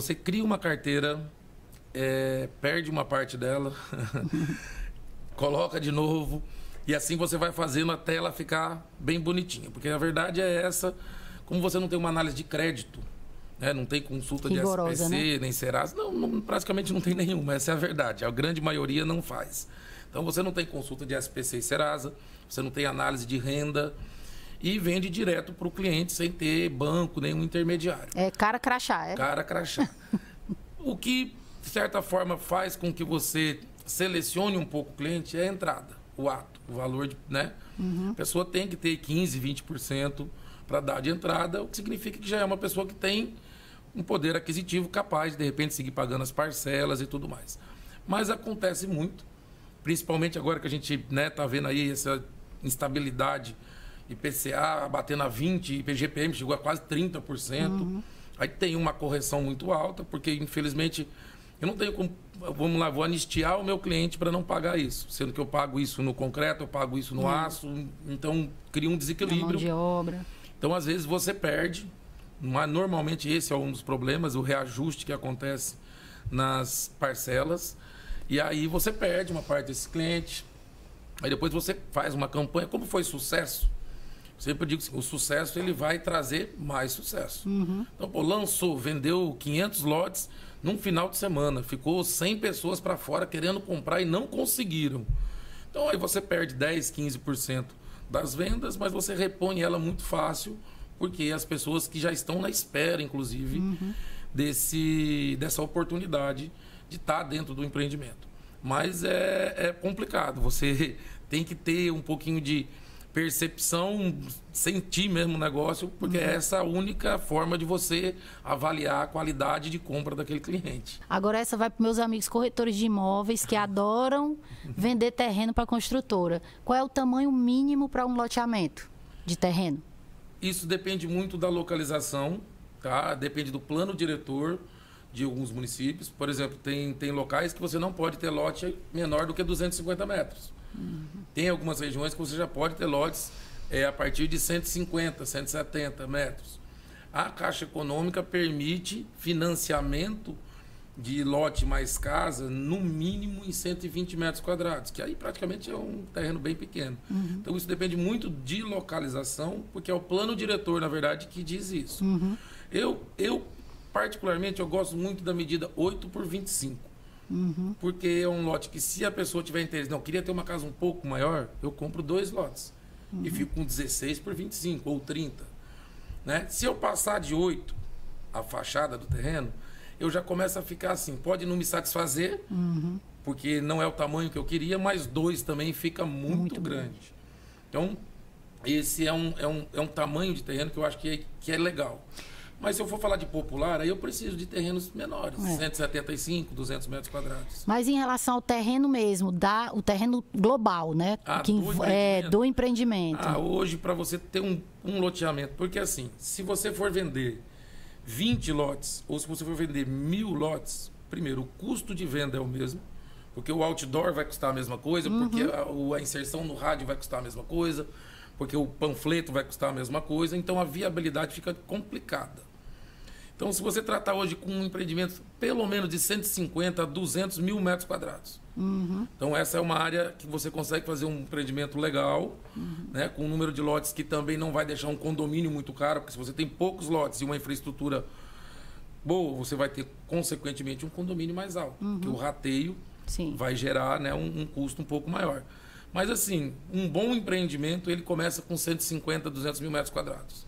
Você cria uma carteira, perde uma parte dela, coloca de novo, e assim você vai fazendo até ela ficar bem bonitinha. Porque a verdade é essa, como você não tem uma análise de crédito, né, não tem consulta rigorosa, de SPC, né? nem Serasa, praticamente não tem nenhuma, essa é a verdade. A grande maioria não faz. Então você não tem consulta de SPC e Serasa, você não tem análise de renda e vende direto para o cliente sem ter banco, nenhum intermediário. É cara crachá, é? Cara crachá. O que, de certa forma, faz com que você selecione um pouco o cliente é a entrada, o ato, o valor, né? A pessoa tem que ter 15%, 20% para dar de entrada, o que significa que já é uma pessoa que tem um poder aquisitivo capaz de repente, seguir pagando as parcelas e tudo mais. Mas acontece muito, principalmente agora que a gente tá vendo aí essa instabilidade, IPCA batendo a 20%, IGPM chegou a quase 30%. Aí tem uma correção muito alta, porque infelizmente eu não tenho como, vamos lá, vou anistiar o meu cliente para não pagar isso, sendo que eu pago isso no concreto, eu pago isso no aço, então cria um desequilíbrio. Na mão de obra. Então, às vezes, você perde, mas normalmente esse é um dos problemas, o reajuste que acontece nas parcelas, e aí você perde uma parte desse cliente, aí depois você faz uma campanha, como foi sucesso, sempre digo assim, o sucesso ele vai trazer mais sucesso. Então, pô, lançou, vendeu 500 lotes num final de semana, ficou 100 pessoas para fora querendo comprar e não conseguiram. Então, aí você perde 10, 15% das vendas, mas você repõe ela muito fácil, porque as pessoas que já estão na espera, inclusive, dessa oportunidade de estar dentro do empreendimento. Mas é complicado, você tem que ter um pouquinho de percepção, sentir mesmo o negócio, porque é essa a única forma de você avaliar a qualidade de compra daquele cliente. Agora essa vai para meus amigos corretores de imóveis que adoram vender terreno para construtora. Qual é o tamanho mínimo para um loteamento de terreno? Isso depende muito da localização, tá? Depende do plano diretor de alguns municípios. Por exemplo, tem locais que você não pode ter lote menor do que 250 metros. Tem algumas regiões que você já pode ter lotes a partir de 150, 170 metros. A Caixa Econômica permite financiamento de lote mais casa, no mínimo em 120 metros quadrados, que aí praticamente é um terreno bem pequeno. Então isso depende muito de localização, porque é o plano diretor, na verdade, que diz isso. Eu particularmente, eu gosto muito da medida 8x25. Porque é um lote que, se a pessoa tiver interesse, não, queria ter uma casa um pouco maior, eu compro 2 lotes. E fico com 16x25 ou 30. Né? Se eu passar de 8 a fachada do terreno, eu já começo a ficar assim, pode não me satisfazer, porque não é o tamanho que eu queria, mas 2 também fica muito grande. Então, esse é um tamanho de terreno que eu acho que é legal. Mas se eu for falar de popular, aí eu preciso de terrenos menores, 175, 200 metros quadrados. Mas em relação ao terreno mesmo, o terreno global, né? Do empreendimento. Hoje, para você ter um loteamento, porque assim, se você for vender 20 lotes, ou se você for vender 1000 lotes, primeiro, o custo de venda é o mesmo, porque o outdoor vai custar a mesma coisa, porque a inserção no rádio vai custar a mesma coisa, porque o panfleto vai custar a mesma coisa, então a viabilidade fica complicada. Então, se você tratar hoje com um empreendimento pelo menos de 150 a 200 mil metros quadrados. Então, essa é uma área que você consegue fazer um empreendimento legal, né, com um número de lotes que também não vai deixar um condomínio muito caro, porque se você tem poucos lotes e uma infraestrutura boa, você vai ter, consequentemente, um condomínio mais alto, porque o rateio vai gerar, né, um custo um pouco maior. Mas, assim, um bom empreendimento, ele começa com 150, 200 mil metros quadrados.